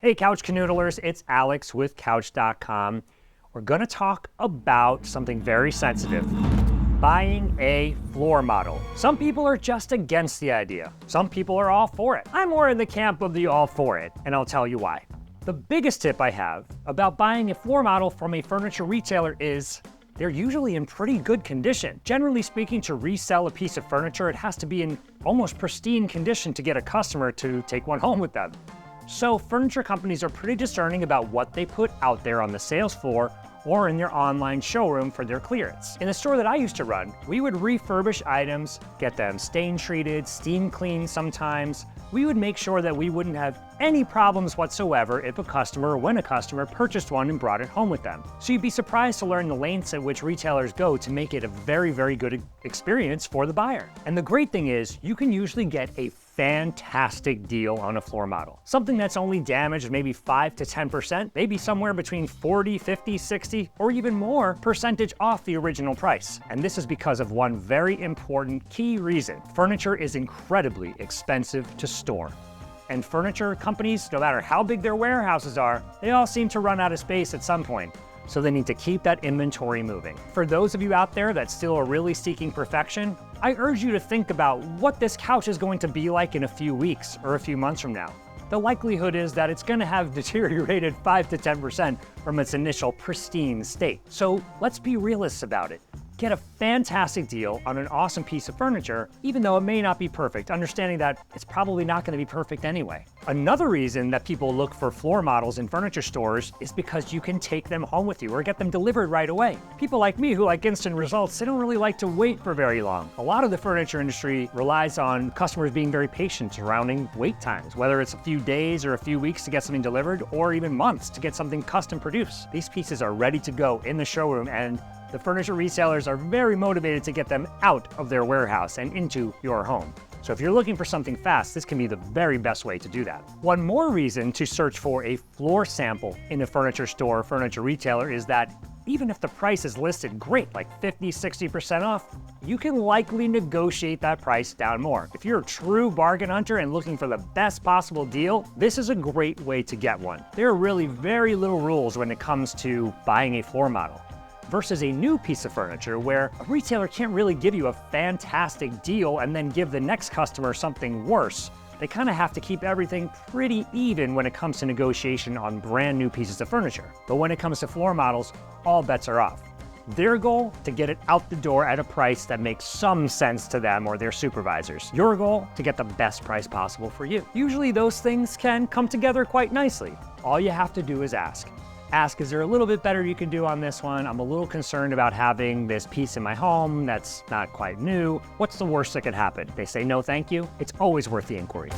Hey Couch Canoodlers, it's Alex with CouchDotCom. We're gonna talk about something very sensitive, buying a floor model. Some people are just against the idea. Some people are all for it. I'm more in the camp of the all for it, and I'll tell you why. The biggest tip I have about buying a floor model from a furniture retailer is they're usually in pretty good condition. Generally speaking, to resell a piece of furniture, it has to be in almost pristine condition to get a customer to take one home with them. So furniture companies are pretty discerning about what they put out there on the sales floor or in their online showroom for their clearance. In the store that I used to run, we would refurbish items, get them stain treated, steam cleaned sometimes. We would make sure that we wouldn't have any problems whatsoever if a customer or when a customer purchased one and brought it home with them. So you'd be surprised to learn the lengths at which retailers go to make it a very, very good experience for the buyer. And the great thing is you can usually get a fantastic deal on a floor model. Something that's only damaged maybe 5 to 10%, maybe somewhere between 40, 50, 60, or even more percentage off the original price. And this is because of one very important key reason. Furniture is incredibly expensive to store. And furniture companies, no matter how big their warehouses are, they all seem to run out of space at some point. So they need to keep that inventory moving. For those of you out there that still are really seeking perfection, I urge you to think about what this couch is going to be like in a few weeks or a few months from now. The likelihood is that it's going to have deteriorated 5 to 10% from its initial pristine state. So let's be realists about it. Get a fantastic deal on an awesome piece of furniture, even though it may not be perfect, understanding that it's probably not going to be perfect anyway. Another reason that people look for floor models in furniture stores is because you can take them home with you or get them delivered right away. People like me who like instant results, they don't really like to wait for very long. A lot of the furniture industry relies on customers being very patient surrounding wait times, whether it's a few days or a few weeks to get something delivered or even months to get something custom produced. These pieces are ready to go in the showroom, and the furniture resellers are very motivated to get them out of their warehouse and into your home. So if you're looking for something fast, this can be the very best way to do that. One more reason to search for a floor sample in a furniture store or furniture retailer is that even if the price is listed great, like 50, 60% off, you can likely negotiate that price down more. If you're a true bargain hunter and looking for the best possible deal, this is a great way to get one. There are really very little rules when it comes to buying a floor model, versus a new piece of furniture where a retailer can't really give you a fantastic deal and then give the next customer something worse. They kind of have to keep everything pretty even when it comes to negotiation on brand new pieces of furniture. But when it comes to floor models, all bets are off. Their goal, to get it out the door at a price that makes some sense to them or their supervisors. Your goal, to get the best price possible for you. Usually those things can come together quite nicely. All you have to do is ask. Ask, is there a little bit better you can do on this one? I'm a little concerned about having this piece in my home that's not quite new. What's the worst that could happen? They say no thank you. It's always worth the inquiry.